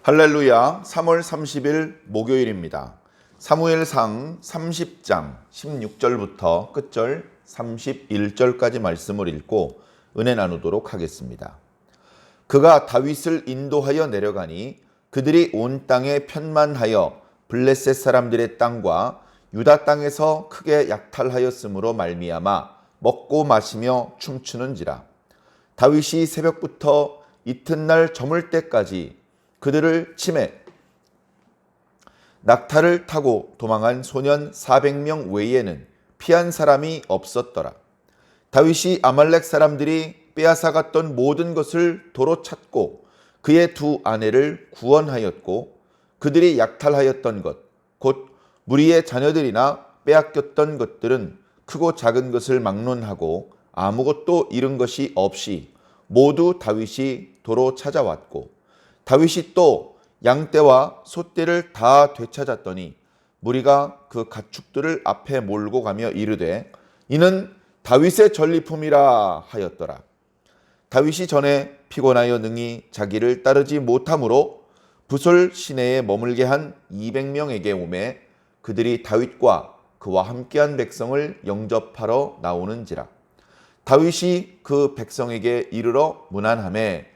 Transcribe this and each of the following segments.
할렐루야. 3월 30일 목요일입니다. 사무엘상 30장 16절부터 끝절 31절까지 말씀을 읽고 은혜 나누도록 하겠습니다. 그가 다윗을 인도하여 내려가니 그들이 온 땅에 편만하여 블레셋 사람들의 땅과 유다 땅에서 크게 약탈하였으므로 말미암아 먹고 마시며 춤추는지라. 다윗이 새벽부터 이튿날 저물 때까지 그들을 치매 낙타를 타고 도망한 소년 400명 외에는 피한 사람이 없었더라. 다윗이 아말렉 사람들이 빼앗아갔던 모든 것을 도로 찾고 그의 두 아내를 구원하였고 그들이 약탈하였던 것, 곧 무리의 자녀들이나 빼앗겼던 것들은 크고 작은 것을 막론하고 아무것도 잃은 것이 없이 모두 다윗이 도로 찾아왔고 다윗이 또 양떼와 소떼를 다 되찾았더니 무리가 그 가축들을 앞에 몰고 가며 이르되 이는 다윗의 전리품이라 하였더라. 다윗이 전에 피곤하여 능히 자기를 따르지 못하므로 부솔 시내에 머물게 한 200명에게 오매 그들이 다윗과 그와 함께한 백성을 영접하러 나오는지라. 다윗이 그 백성에게 이르러 문안하매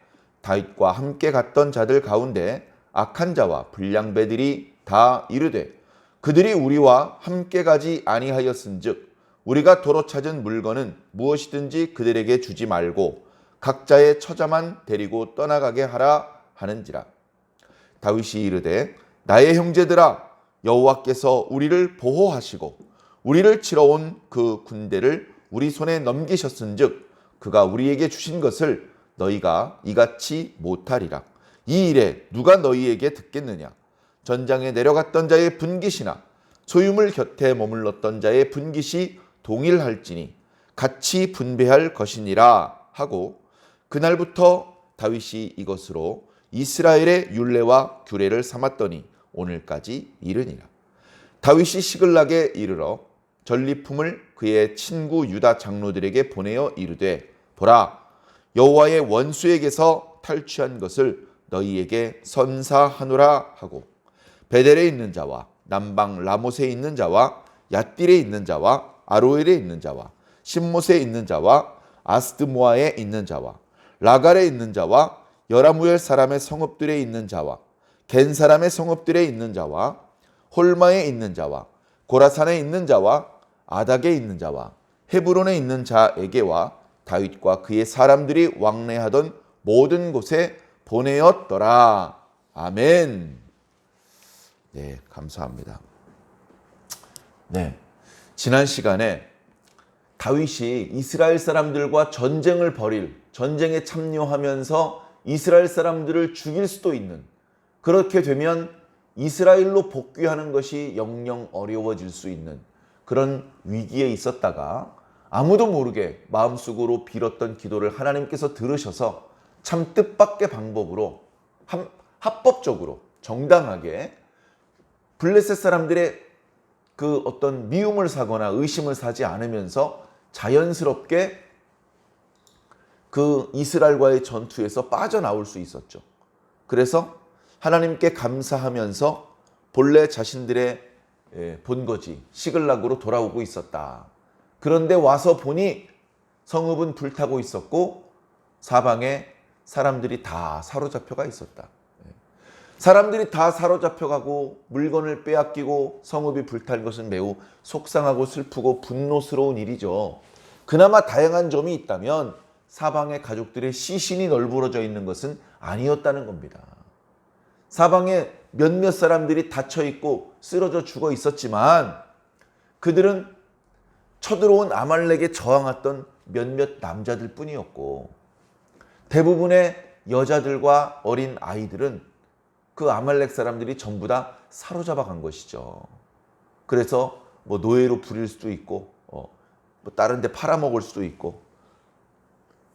다윗과 함께 갔던 자들 가운데 악한 자와 불량배들이 다 이르되 그들이 우리와 함께 가지 아니하였은즉 우리가 도로 찾은 물건은 무엇이든지 그들에게 주지 말고 각자의 처자만 데리고 떠나가게 하라 하는지라. 다윗이 이르되 나의 형제들아 여호와께서 우리를 보호하시고 우리를 치러 온 그 군대를 우리 손에 넘기셨은즉 그가 우리에게 주신 것을 너희가 이같이 못하리라. 이 일에 누가 너희에게 듣겠느냐? 전장에 내려갔던 자의 분깃이나 소유물 곁에 머물렀던 자의 분깃이 동일할지니 같이 분배할 것이니라 하고 그날부터 다윗이 이것으로 이스라엘의 율례와 규례를 삼았더니 오늘까지 이르니라. 다윗이 시글락에 이르러 전리품을 그의 친구 유다 장로들에게 보내어 이르되 보라 여호와의 원수에게서 탈취한 것을 너희에게 선사하노라 하고 베델에 있는 자와 남방 라못에 있는 자와 얏딜에 있는 자와 아로엘에 있는 자와 신못에 있는 자와 아스드모아에 있는 자와 라갈에 있는 자와 여라무엘 사람의 성읍들에 있는 자와 겐 사람의 성읍들에 있는 자와 홀마에 있는 자와 고라산에 있는 자와 아닥에 있는 자와 헤브론에 있는 자에게와 다윗과 그의 사람들이 왕래하던 모든 곳에 보내었더라. 아멘. 네, 감사합니다. 네, 지난 시간에 다윗이 이스라엘 사람들과 전쟁을 벌일, 전쟁에 참여하면서 이스라엘 사람들을 죽일 수도 있는, 그렇게 되면 이스라엘로 복귀하는 것이 영영 어려워질 수 있는 그런 위기에 있었다가 아무도 모르게 마음속으로 빌었던 기도를 하나님께서 들으셔서 참 뜻밖의 방법으로 합법적으로 정당하게 블레셋 사람들의 그 어떤 미움을 사거나 의심을 사지 않으면서 자연스럽게 그 이스라엘과의 전투에서 빠져나올 수 있었죠. 그래서 하나님께 감사하면서 본래 자신들의 본거지 시글락으로 돌아오고 있었다. 그런데 와서 보니 성읍은 불타고 있었고 사방에 사람들이 다 사로잡혀가 있었다. 사람들이 다 사로잡혀가고 물건을 빼앗기고 성읍이 불탈 것은 매우 속상하고 슬프고 분노스러운 일이죠. 그나마 다행한 점이 있다면 사방에 가족들의 시신이 널브러져 있는 것은 아니었다는 겁니다. 사방에 몇몇 사람들이 다쳐있고 쓰러져 죽어 있었지만 그들은 쳐들어온 아말렉에 저항했던 몇몇 남자들 뿐이었고 대부분의 여자들과 어린 아이들은 그 아말렉 사람들이 전부 다 사로잡아 간 것이죠. 그래서 뭐 노예로 부릴 수도 있고 뭐 다른 데 팔아먹을 수도 있고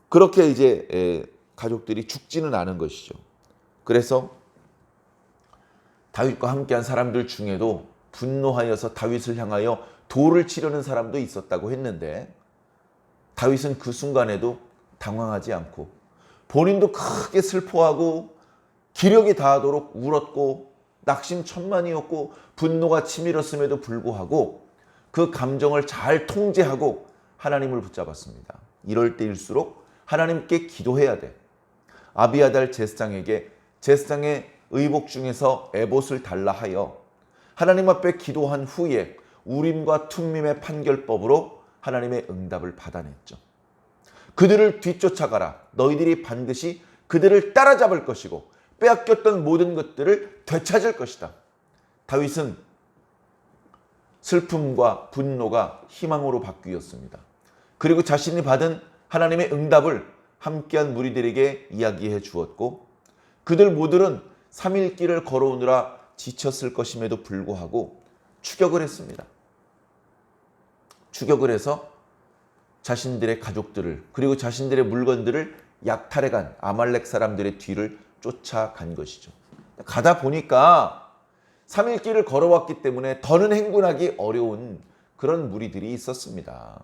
그렇게 이제 가족들이 죽지는 않은 것이죠. 그래서 다윗과 함께한 사람들 중에도 분노하여서 다윗을 향하여 돌을 치려는 사람도 있었다고 했는데 다윗은 그 순간에도 당황하지 않고 본인도 크게 슬퍼하고 기력이 다하도록 울었고 낙심천만이었고 분노가 치밀었음에도 불구하고 그 감정을 잘 통제하고 하나님을 붙잡았습니다. 이럴 때일수록 하나님께 기도해야 돼. 아비아달 제사장에게 제사장의 의복 중에서 에봇을 달라 하여 하나님 앞에 기도한 후에 우림과 툼밈의 판결법으로 하나님의 응답을 받아냈죠. 그들을 뒤쫓아가라. 너희들이 반드시 그들을 따라잡을 것이고 빼앗겼던 모든 것들을 되찾을 것이다. 다윗은 슬픔과 분노가 희망으로 바뀌었습니다. 그리고 자신이 받은 하나님의 응답을 함께한 무리들에게 이야기해 주었고 그들 모두는 3일 길을 걸어오느라 지쳤을 것임에도 불구하고 추격을 했습니다. 추격을 해서 자신들의 가족들을 그리고 자신들의 물건들을 약탈해간 아말렉 사람들의 뒤를 쫓아간 것이죠. 가다 보니까 3일 길을 걸어왔기 때문에 더는 행군하기 어려운 그런 무리들이 있었습니다.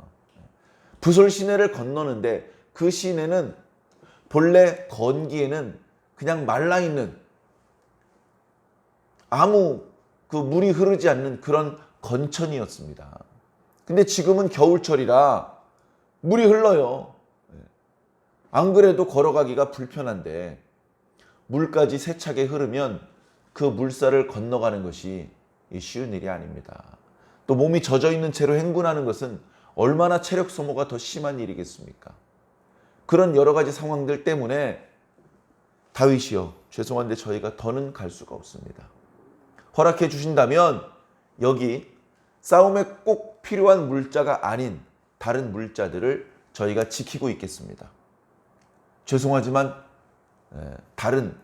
부솔 시내를 건너는데 그 시내는 본래 건기에는 그냥 말라있는 아무 그 물이 흐르지 않는 그런 건천이었습니다. 근데 지금은 겨울철이라 물이 흘러요. 안 그래도 걸어가기가 불편한데 물까지 세차게 흐르면 그 물살을 건너가는 것이 쉬운 일이 아닙니다. 또 몸이 젖어 있는 채로 행군하는 것은 얼마나 체력 소모가 더 심한 일이겠습니까? 그런 여러 가지 상황들 때문에 다윗이요, 죄송한데 저희가 더는 갈 수가 없습니다. 허락해 주신다면 여기 싸움에 꼭 필요한 물자가 아닌 다른 물자들을 저희가 지키고 있겠습니다. 죄송하지만 다른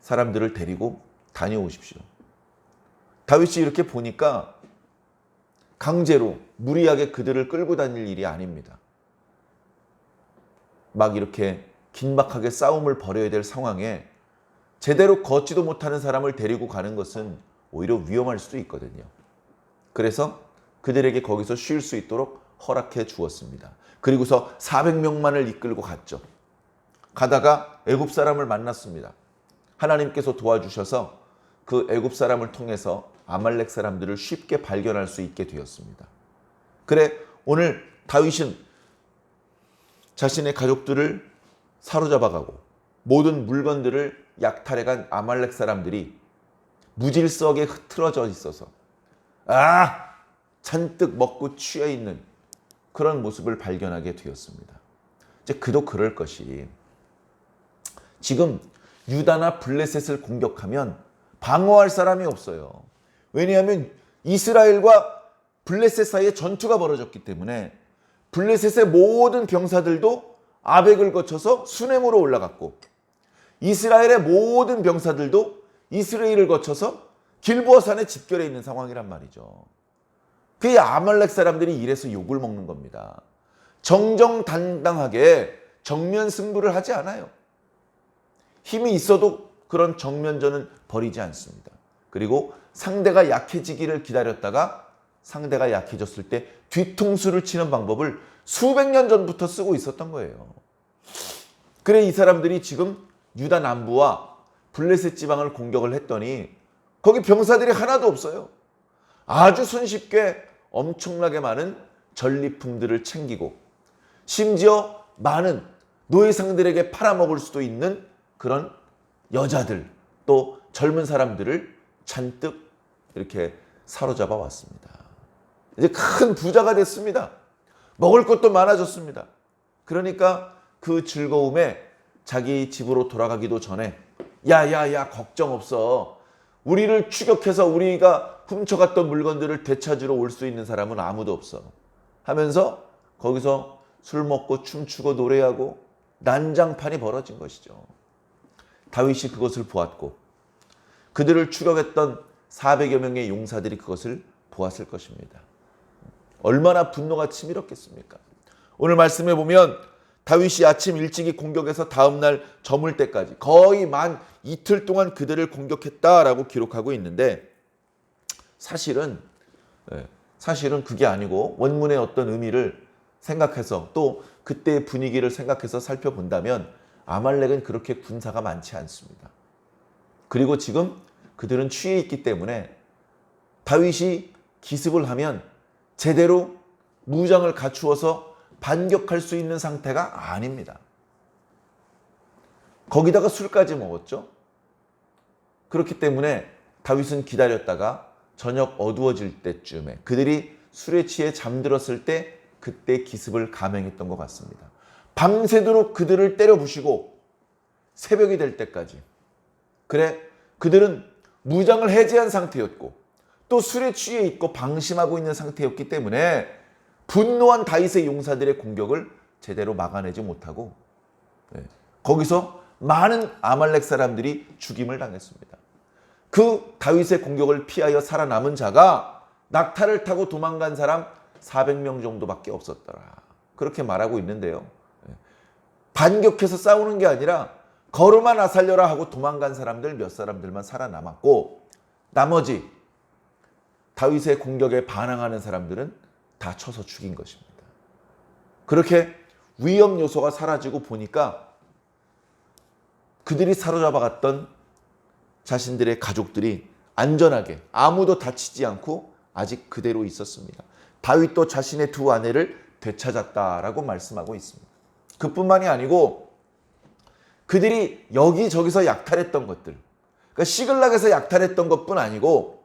사람들을 데리고 다녀오십시오. 다윗이 이렇게 보니까 강제로 무리하게 그들을 끌고 다닐 일이 아닙니다. 막 이렇게 긴박하게 싸움을 벌여야 될 상황에 제대로 걷지도 못하는 사람을 데리고 가는 것은 오히려 위험할 수도 있거든요. 그래서 그들에게 거기서 쉴 수 있도록 허락해 주었습니다. 그리고서 400명만을 이끌고 갔죠. 가다가 애굽 사람을 만났습니다. 하나님께서 도와주셔서 그 애굽 사람을 통해서 아말렉 사람들을 쉽게 발견할 수 있게 되었습니다. 그래, 오늘 다윗은 자신의 가족들을 사로잡아가고 모든 물건들을 약탈해간 아말렉 사람들이 무질서하게 흐트러져 있어서 잔뜩 먹고 취해 있는 그런 모습을 발견하게 되었습니다. 이제 그도 그럴 것이 지금 유다나 블레셋을 공격하면 방어할 사람이 없어요. 왜냐하면 이스라엘과 블레셋 사이에 전투가 벌어졌기 때문에 블레셋의 모든 병사들도 아벡을 거쳐서 수넴으로 올라갔고 이스라엘의 모든 병사들도 이스라엘을 거쳐서 길보아 산에 집결해 있는 상황이란 말이죠. 그 아말렉 사람들이 이래서 욕을 먹는 겁니다. 정정당당하게 정면 승부를 하지 않아요. 힘이 있어도 그런 정면전은 벌이지 않습니다. 그리고 상대가 약해지기를 기다렸다가 상대가 약해졌을 때 뒤통수를 치는 방법을 수백 년 전부터 쓰고 있었던 거예요. 그래 이 사람들이 지금 유다 남부와 블레셋 지방을 공격을 했더니 거기 병사들이 하나도 없어요. 아주 손쉽게 엄청나게 많은 전리품들을 챙기고 심지어 많은 노예상들에게 팔아먹을 수도 있는 그런 여자들 또 젊은 사람들을 잔뜩 이렇게 사로잡아 왔습니다. 이제 큰 부자가 됐습니다. 먹을 것도 많아졌습니다. 그러니까 그 즐거움에 자기 집으로 돌아가기도 전에 야야야 걱정 없어. 우리를 추격해서 우리가 훔쳐갔던 물건들을 되찾으러 올 수 있는 사람은 아무도 없어. 하면서 거기서 술 먹고 춤추고 노래하고 난장판이 벌어진 것이죠. 다윗이 그것을 보았고 그들을 추격했던 400여 명의 용사들이 그것을 보았을 것입니다. 얼마나 분노가 치밀었겠습니까? 오늘 말씀에 보면 다윗이 아침 일찍이 공격해서 다음날 저물 때까지 거의 만 이틀 동안 그들을 공격했다라고 기록하고 있는데 사실은 그게 아니고 원문의 어떤 의미를 생각해서 또 그때의 분위기를 생각해서 살펴본다면 아말렉은 그렇게 군사가 많지 않습니다. 그리고 지금 그들은 취해 있기 때문에 다윗이 기습을 하면 제대로 무장을 갖추어서 반격할 수 있는 상태가 아닙니다. 거기다가 술까지 먹었죠. 그렇기 때문에 다윗은 기다렸다가 저녁 어두워질 때쯤에 그들이 술에 취해 잠들었을 때 그때 기습을 감행했던 것 같습니다. 밤새도록 그들을 때려부시고 새벽이 될 때까지. 그래, 그들은 무장을 해제한 상태였고 또 술에 취해 있고 방심하고 있는 상태였기 때문에 분노한 다윗의 용사들의 공격을 제대로 막아내지 못하고 거기서 많은 아말렉 사람들이 죽임을 당했습니다. 그 다윗의 공격을 피하여 살아남은 자가 낙타를 타고 도망간 사람 400명 정도밖에 없었더라. 그렇게 말하고 있는데요. 반격해서 싸우는 게 아니라 걸음아 나 살려라 하고 도망간 사람들 몇 사람들만 살아남았고 나머지 다윗의 공격에 반항하는 사람들은 다 쳐서 죽인 것입니다. 그렇게 위험 요소가 사라지고 보니까 그들이 사로잡아갔던 자신들의 가족들이 안전하게 아무도 다치지 않고 아직 그대로 있었습니다. 다윗도 자신의 두 아내를 되찾았다라고 말씀하고 있습니다. 그뿐만이 아니고 그들이 여기저기서 약탈했던 것들, 그러니까 시글락에서 약탈했던 것뿐 아니고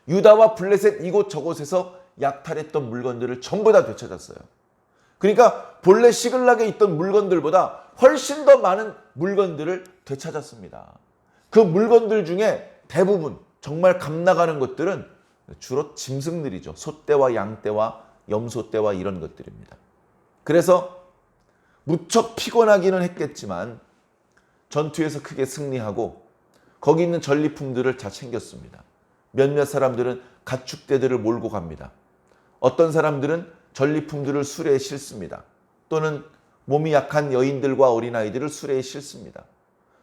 유다와 블레셋 이곳 저곳에서 약탈했던 물건들을 전부 다 되찾았어요. 그러니까 본래 시글락에 있던 물건들보다 훨씬 더 많은 물건들을 되찾았습니다. 그 물건들 중에 대부분 정말 값나가는 것들은 주로 짐승들이죠. 소떼와 양떼와 염소떼와 이런 것들입니다. 그래서 무척 피곤하기는 했겠지만 전투에서 크게 승리하고 거기 있는 전리품들을 다 챙겼습니다. 몇몇 사람들은 가축대들을 몰고 갑니다. 어떤 사람들은 전리품들을 수레에 싣습니다. 또는 몸이 약한 여인들과 어린아이들을 수레에 싣습니다.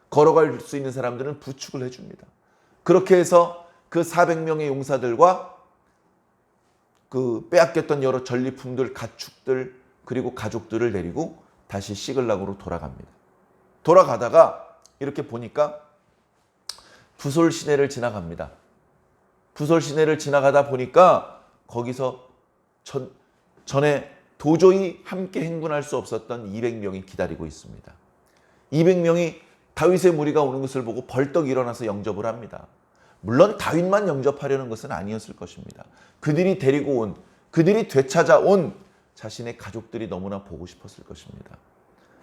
걸어갈 수 있는 사람들은 부축을 해줍니다. 그렇게 해서 그 400명의 용사들과 그 빼앗겼던 여러 전리품들, 가축들, 그리고 가족들을 데리고 다시 시글락으로 돌아갑니다. 돌아가다가 이렇게 보니까 부솔 시내를 지나갑니다. 부솔 시내를 지나가다 보니까 거기서 전에 도저히 함께 행군할 수 없었던 200명이 기다리고 있습니다. 200명이 다윗의 무리가 오는 것을 보고 벌떡 일어나서 영접을 합니다. 물론 다윗만 영접하려는 것은 아니었을 것입니다. 그들이 데리고 온, 그들이 되찾아온 자신의 가족들이 너무나 보고 싶었을 것입니다.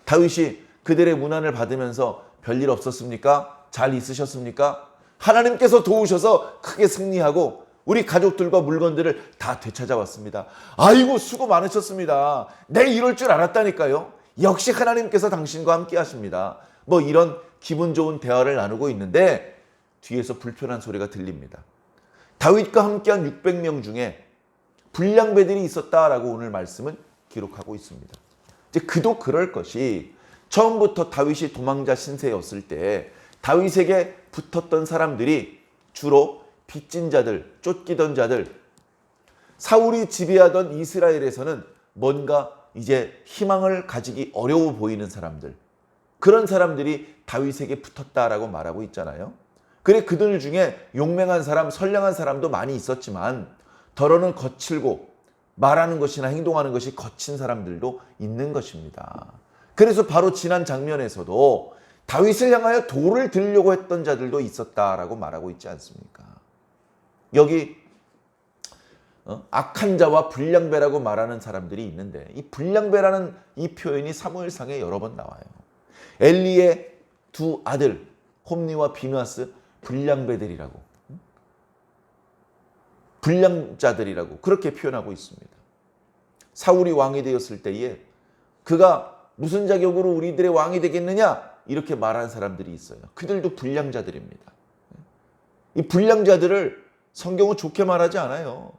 다윗이 그들의 문안을 받으면서 별일 없었습니까? 잘 있으셨습니까? 하나님께서 도우셔서 크게 승리하고 우리 가족들과 물건들을 다 되찾아왔습니다. 아이고 수고 많으셨습니다. 내 이럴 줄 알았다니까요. 역시 하나님께서 당신과 함께 하십니다. 뭐 이런 기분 좋은 대화를 나누고 있는데 뒤에서 불편한 소리가 들립니다. 다윗과 함께한 600명 중에 불량배들이 있었다라고 오늘 말씀은 기록하고 있습니다. 이제 그도 그럴 것이 처음부터 다윗이 도망자 신세였을 때 다윗에게 붙었던 사람들이 주로 빚진 자들, 쫓기던 자들, 사울이 지배하던 이스라엘에서는 뭔가 이제 희망을 가지기 어려워 보이는 사람들, 그런 사람들이 다윗에게 붙었다라고 말하고 있잖아요. 그래 그들 중에 용맹한 사람, 선량한 사람도 많이 있었지만 더러는 거칠고 말하는 것이나 행동하는 것이 거친 사람들도 있는 것입니다. 그래서 바로 지난 장면에서도 다윗을 향하여 돌을 들려고 했던 자들도 있었다라고 말하고 있지 않습니까? 여기 악한 자와 불량배라고 말하는 사람들이 있는데 이 불량배라는 이 표현이 사무엘상에 여러 번 나와요. 엘리의 두 아들 홈니와 비느하스 불량배들이라고, 불량자들이라고 그렇게 표현하고 있습니다. 사울이 왕이 되었을 때에 그가 무슨 자격으로 우리들의 왕이 되겠느냐 이렇게 말하는 사람들이 있어요. 그들도 불량자들입니다. 이 불량자들을 성경은 좋게 말하지 않아요.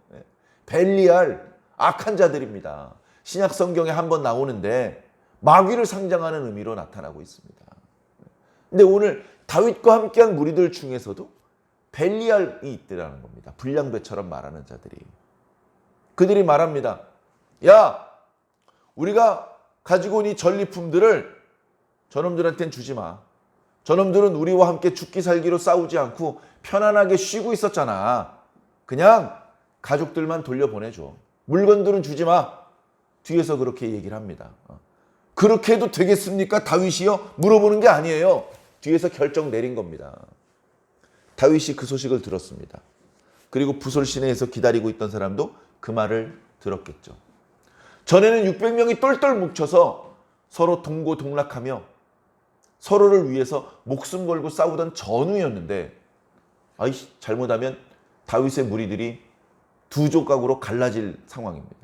벨리알, 악한 자들입니다. 신약 성경에 한번 나오는데 마귀를 상징하는 의미로 나타나고 있습니다. 근데 오늘 다윗과 함께한 무리들 중에서도 벨리알이 있더라는 겁니다. 불량배처럼 말하는 자들이. 그들이 말합니다. 야, 우리가 가지고 온 이 전리품들을 저놈들한텐 주지 마. 저놈들은 우리와 함께 죽기 살기로 싸우지 않고 편안하게 쉬고 있었잖아. 그냥 가족들만 돌려보내줘. 물건들은 주지 마. 뒤에서 그렇게 얘기를 합니다. 그렇게 해도 되겠습니까? 다윗이요? 물어보는 게 아니에요. 뒤에서 결정 내린 겁니다. 다윗이 그 소식을 들었습니다. 그리고 부솔 시내에서 기다리고 있던 사람도 그 말을 들었겠죠. 전에는 600명이 똘똘 뭉쳐서 서로 동고동락하며 서로를 위해서 목숨 걸고 싸우던 전우였는데 잘못하면 다윗의 무리들이 두 조각으로 갈라질 상황입니다.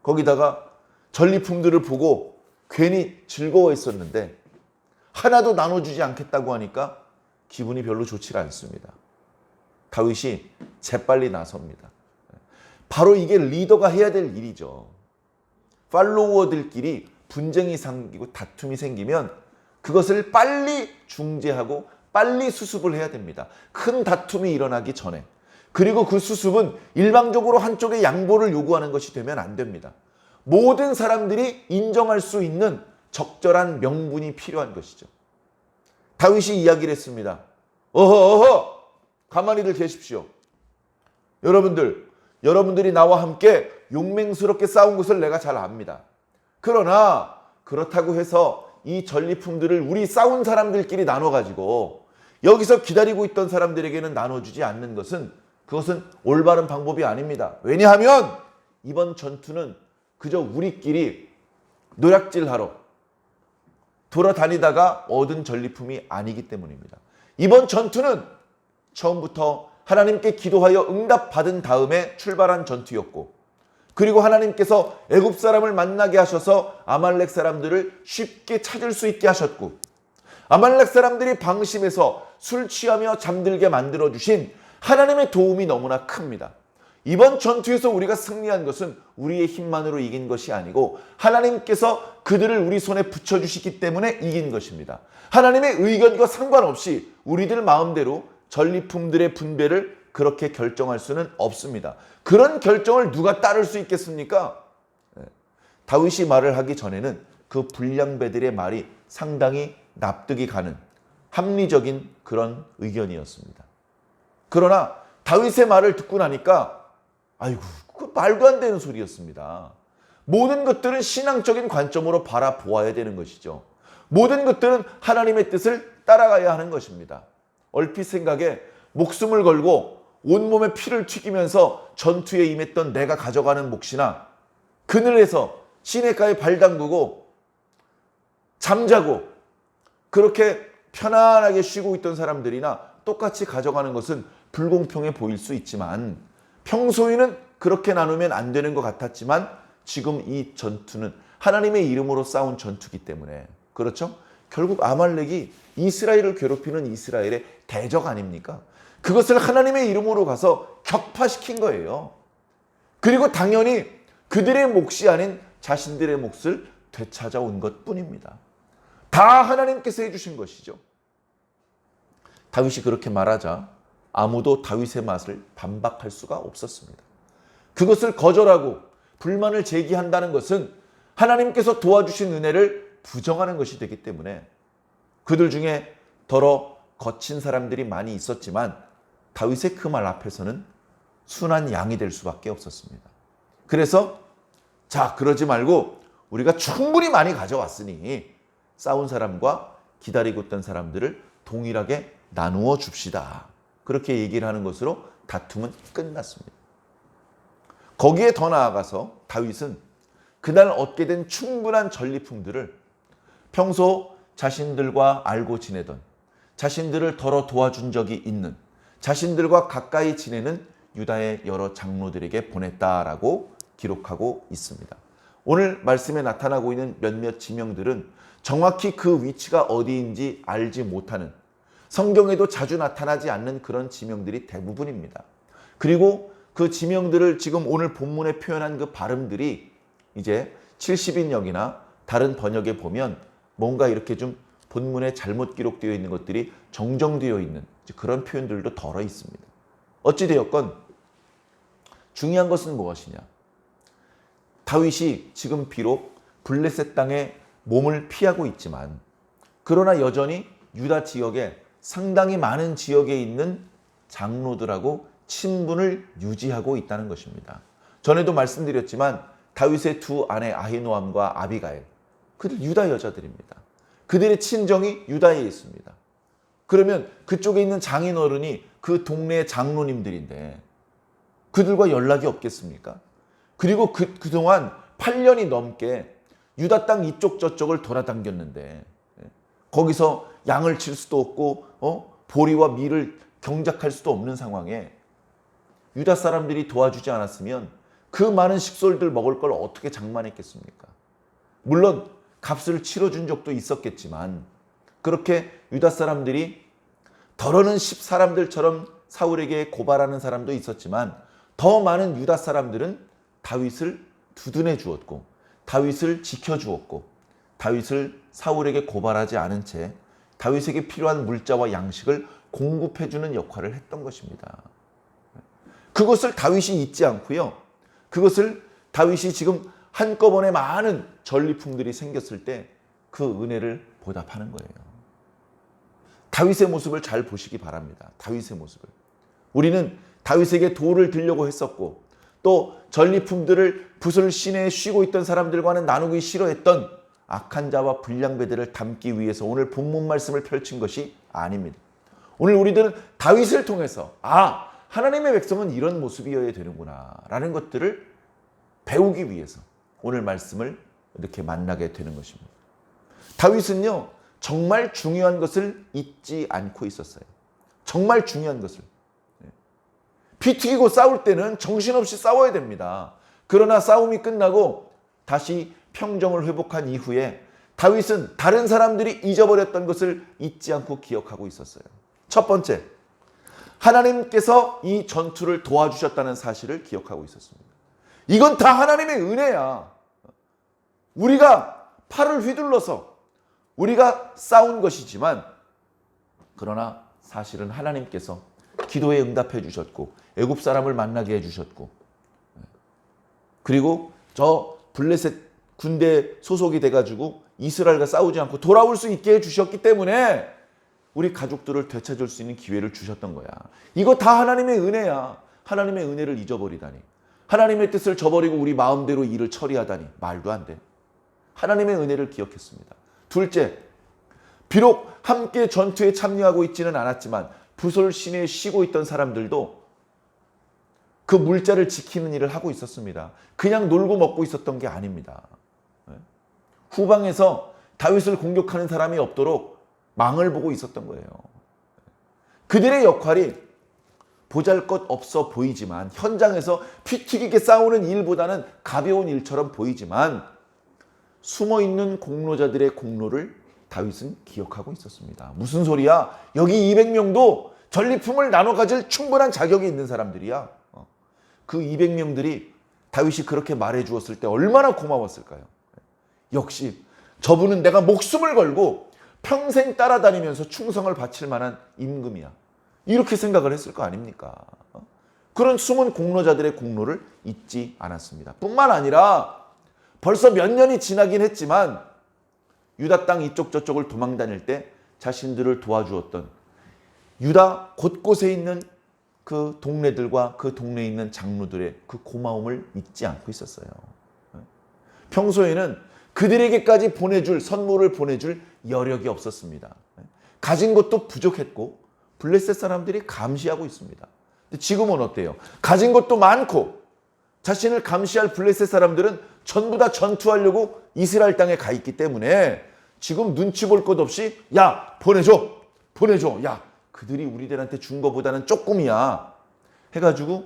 거기다가 전리품들을 보고 괜히 즐거워했었는데 하나도 나눠주지 않겠다고 하니까 기분이 별로 좋지가 않습니다. 다윗이 재빨리 나섭니다. 바로 이게 리더가 해야 될 일이죠. 팔로워들끼리 분쟁이 생기고 다툼이 생기면 그것을 빨리 중재하고 빨리 수습을 해야 됩니다. 큰 다툼이 일어나기 전에. 그리고 그 수습은 일방적으로 한쪽의 양보를 요구하는 것이 되면 안 됩니다. 모든 사람들이 인정할 수 있는 적절한 명분이 필요한 것이죠. 다윗이 이야기를 했습니다. 어허 가만히들 계십시오. 여러분들이 나와 함께 용맹스럽게 싸운 것을 내가 잘 압니다. 그러나 그렇다고 해서 이 전리품들을 우리 싸운 사람들끼리 나눠가지고 여기서 기다리고 있던 사람들에게는 나눠주지 않는 그것은 올바른 방법이 아닙니다. 왜냐하면 이번 전투는 그저 우리끼리 노략질하러 돌아다니다가 얻은 전리품이 아니기 때문입니다. 이번 전투는 처음부터 하나님께 기도하여 응답받은 다음에 출발한 전투였고, 그리고 하나님께서 애굽 사람을 만나게 하셔서 아말렉 사람들을 쉽게 찾을 수 있게 하셨고, 아말렉 사람들이 방심해서 술 취하며 잠들게 만들어주신 하나님의 도움이 너무나 큽니다. 이번 전투에서 우리가 승리한 것은 우리의 힘만으로 이긴 것이 아니고 하나님께서 그들을 우리 손에 붙여주시기 때문에 이긴 것입니다. 하나님의 의견과 상관없이 우리들 마음대로 전리품들의 분배를 그렇게 결정할 수는 없습니다. 그런 결정을 누가 따를 수 있겠습니까? 다윗이 말을 하기 전에는 그 불량배들의 말이 상당히 납득이 가는 합리적인 그런 의견이었습니다. 그러나 다윗의 말을 듣고 나니까 그 말도 안 되는 소리였습니다. 모든 것들은 신앙적인 관점으로 바라보아야 되는 것이죠. 모든 것들은 하나님의 뜻을 따라가야 하는 것입니다. 얼핏 생각에 목숨을 걸고 온몸에 피를 튀기면서 전투에 임했던 내가 가져가는 몫이나 그늘에서 시냇가에 발 담그고 잠자고 그렇게 편안하게 쉬고 있던 사람들이나 똑같이 가져가는 것은 불공평해 보일 수 있지만, 평소에는 그렇게 나누면 안 되는 것 같았지만 지금 이 전투는 하나님의 이름으로 싸운 전투이기 때문에, 그렇죠? 결국 아말렉이 이스라엘을 괴롭히는 이스라엘의 대적 아닙니까? 그것을 하나님의 이름으로 가서 격파시킨 거예요. 그리고 당연히 그들의 몫이 아닌 자신들의 몫을 되찾아온 것뿐입니다. 다 하나님께서 해주신 것이죠. 다윗이 그렇게 말하자 아무도 다윗의 말을 반박할 수가 없었습니다. 그것을 거절하고 불만을 제기한다는 것은 하나님께서 도와주신 은혜를 부정하는 것이 되기 때문에, 그들 중에 더러 거친 사람들이 많이 있었지만 다윗의 그 말 앞에서는 순한 양이 될 수밖에 없었습니다. 그래서 그러지 말고 우리가 충분히 많이 가져왔으니 싸운 사람과 기다리고 있던 사람들을 동일하게 나누어 줍시다. 그렇게 얘기를 하는 것으로 다툼은 끝났습니다. 거기에 더 나아가서 다윗은 그날 얻게 된 충분한 전리품들을 평소 자신들과 알고 지내던, 자신들을 더러 도와준 적이 있는, 자신들과 가까이 지내는 유다의 여러 장로들에게 보냈다라고 기록하고 있습니다. 오늘 말씀에 나타나고 있는 몇몇 지명들은 정확히 그 위치가 어디인지 알지 못하는, 성경에도 자주 나타나지 않는 그런 지명들이 대부분입니다. 그리고 그 지명들을 지금 오늘 본문에 표현한 그 발음들이 이제 70인역이나 다른 번역에 보면 뭔가 이렇게 좀 본문에 잘못 기록되어 있는 것들이 정정되어 있는 그런 표현들도 덜어 있습니다. 어찌되었건 중요한 것은 무엇이냐? 다윗이 지금 비록 블레셋 땅에 몸을 피하고 있지만 그러나 여전히 유다 지역에 상당히 많은 지역에 있는 장로들하고 친분을 유지하고 있다는 것입니다. 전에도 말씀드렸지만 다윗의 두 아내 아히노암과 아비가일, 그들 유다 여자들입니다. 그들의 친정이 유다에 있습니다. 그러면 그쪽에 있는 장인어른이 그 동네의 장로님들인데 그들과 연락이 없겠습니까? 그리고 그동안 8년이 넘게 유다 땅 이쪽 저쪽을 돌아다녔는데 거기서 양을 칠 수도 없고 보리와 밀을 경작할 수도 없는 상황에 유다 사람들이 도와주지 않았으면 그 많은 식솔들 먹을 걸 어떻게 장만했겠습니까? 물론 값을 치러준 적도 있었겠지만 그렇게 유다 사람들이 더러는 10사람들처럼 사울에게 고발하는 사람도 있었지만 더 많은 유다 사람들은 다윗을 두둔해 주었고 다윗을 지켜주었고 다윗을 사울에게 고발하지 않은 채 다윗에게 필요한 물자와 양식을 공급해주는 역할을 했던 것입니다. 그것을 다윗이 잊지 않고요. 그것을 다윗이 지금 한꺼번에 많은 전리품들이 생겼을 때 그 은혜를 보답하는 거예요. 다윗의 모습을 잘 보시기 바랍니다. 다윗의 모습을. 우리는 다윗에게 도를 들려고 했었고 또 전리품들을 붓을 시내에 쉬고 있던 사람들과는 나누기 싫어했던 악한 자와 불량배들을 담기 위해서 오늘 본문 말씀을 펼친 것이 아닙니다. 오늘 우리들은 다윗을 통해서 하나님의 백성은 이런 모습이어야 되는구나 라는 것들을 배우기 위해서 오늘 말씀을 이렇게 만나게 되는 것입니다. 다윗은요 정말 중요한 것을 잊지 않고 있었어요. 정말 중요한 것을. 피 튀기고 싸울 때는 정신없이 싸워야 됩니다. 그러나 싸움이 끝나고 다시 평정을 회복한 이후에 다윗은 다른 사람들이 잊어버렸던 것을 잊지 않고 기억하고 있었어요. 첫 번째, 하나님께서 이 전투를 도와주셨다는 사실을 기억하고 있었습니다. 이건 다 하나님의 은혜야. 우리가 팔을 휘둘러서 우리가 싸운 것이지만 그러나 사실은 하나님께서 기도에 응답해 주셨고 애굽 사람을 만나게 해 주셨고 그리고 저 블레셋 군대 소속이 돼가지고 이스라엘과 싸우지 않고 돌아올 수 있게 해 주셨기 때문에 우리 가족들을 되찾을 수 있는 기회를 주셨던 거야. 이거 다 하나님의 은혜야. 하나님의 은혜를 잊어버리다니. 하나님의 뜻을 저버리고 우리 마음대로 일을 처리하다니. 말도 안 돼. 하나님의 은혜를 기억했습니다. 둘째, 비록 함께 전투에 참여하고 있지는 않았지만 붓을 시내에 쉬고 있던 사람들도 그 물자를 지키는 일을 하고 있었습니다. 그냥 놀고 먹고 있었던 게 아닙니다. 후방에서 다윗을 공격하는 사람이 없도록 망을 보고 있었던 거예요. 그들의 역할이 보잘것없어 보이지만 현장에서 피 튀기게 싸우는 일보다는 가벼운 일처럼 보이지만 숨어있는 공로자들의 공로를 다윗은 기억하고 있었습니다. 무슨 소리야? 여기 200명도 전리품을 나눠 가질 충분한 자격이 있는 사람들이야. 그 200명들이 다윗이 그렇게 말해 주었을 때 얼마나 고마웠을까요? 역시 저분은 내가 목숨을 걸고 평생 따라다니면서 충성을 바칠 만한 임금이야. 이렇게 생각을 했을 거 아닙니까? 그런 숨은 공로자들의 공로를 잊지 않았습니다. 뿐만 아니라 벌써 몇 년이 지나긴 했지만 유다 땅 이쪽 저쪽을 도망 다닐 때 자신들을 도와주었던 유다 곳곳에 있는 그 동네들과 그 동네에 있는 장로들의 그 고마움을 잊지 않고 있었어요. 평소에는 그들에게까지 선물을 보내줄 여력이 없었습니다. 가진 것도 부족했고 블레셋 사람들이 감시하고 있습니다. 근데 지금은 어때요? 가진 것도 많고 자신을 감시할 블레셋 사람들은 전부 다 전투하려고 이스라엘 땅에 가 있기 때문에 지금 눈치 볼 것 없이 야 보내줘 야 그들이 우리들한테 준 것보다는 조금이야 해가지고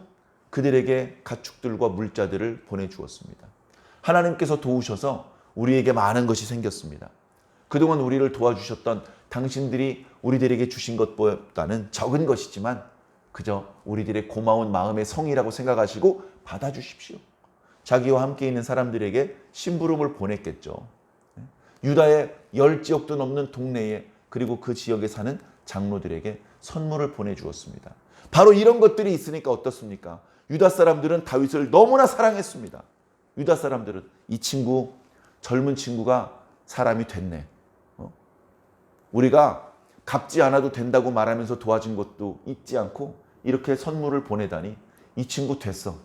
그들에게 가축들과 물자들을 보내주었습니다. 하나님께서 도우셔서 우리에게 많은 것이 생겼습니다. 그동안 우리를 도와주셨던 당신들이 우리들에게 주신 것보다는 적은 것이지만 그저 우리들의 고마운 마음의 성이라고 생각하시고 받아주십시오. 자기와 함께 있는 사람들에게 심부름을 보냈겠죠. 유다의 10지역도 넘는 동네에 그리고 그 지역에 사는 장로들에게 선물을 보내주었습니다. 바로 이런 것들이 있으니까 어떻습니까? 유다 사람들은 다윗을 너무나 사랑했습니다. 유다 사람들은 이 친구, 젊은 친구가 사람이 됐네. 우리가 갚지 않아도 된다고 말하면서 도와준 것도 잊지 않고 이렇게 선물을 보내다니 이 친구 됐어.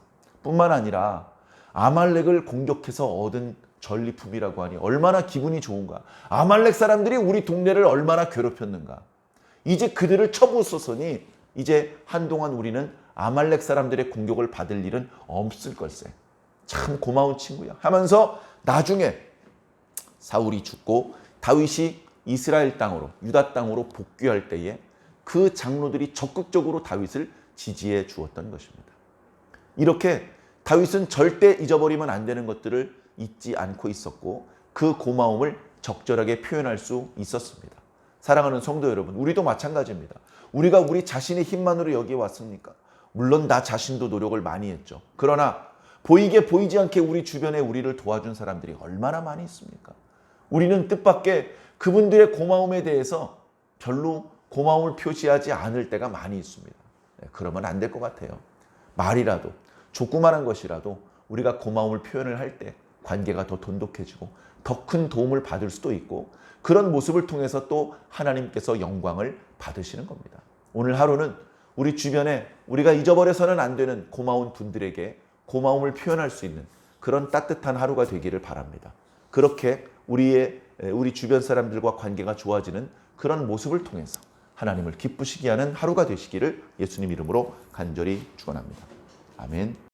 뿐만 아니라 아말렉을 공격해서 얻은 전리품이라고 하니 얼마나 기분이 좋은가. 아말렉 사람들이 우리 동네를 얼마나 괴롭혔는가. 이제 그들을 쳐부었으니 이제 한동안 우리는 아말렉 사람들의 공격을 받을 일은 없을 걸세. 참 고마운 친구야 하면서 나중에 사울이 죽고 다윗이 이스라엘 땅으로 유다 땅으로 복귀할 때에 그 장로들이 적극적으로 다윗을 지지해 주었던 것입니다. 이렇게 다윗은 절대 잊어버리면 안 되는 것들을 잊지 않고 있었고 그 고마움을 적절하게 표현할 수 있었습니다. 사랑하는 성도 여러분, 우리도 마찬가지입니다. 우리가 우리 자신의 힘만으로 여기에 왔습니까? 물론 나 자신도 노력을 많이 했죠. 그러나 보이게 보이지 않게 우리 주변에 우리를 도와준 사람들이 얼마나 많이 있습니까? 우리는 뜻밖의 그분들의 고마움에 대해서 별로 고마움을 표시하지 않을 때가 많이 있습니다. 그러면 안 될 것 같아요. 말이라도 조그마한 것이라도 우리가 고마움을 표현을 할 때 관계가 더 돈독해지고 더 큰 도움을 받을 수도 있고 그런 모습을 통해서 또 하나님께서 영광을 받으시는 겁니다. 오늘 하루는 우리 주변에 우리가 잊어버려서는 안 되는 고마운 분들에게 고마움을 표현할 수 있는 그런 따뜻한 하루가 되기를 바랍니다. 그렇게 우리 주변 사람들과 관계가 좋아지는 그런 모습을 통해서 하나님을 기쁘시게 하는 하루가 되시기를 예수님 이름으로 간절히 축원합니다. 아멘.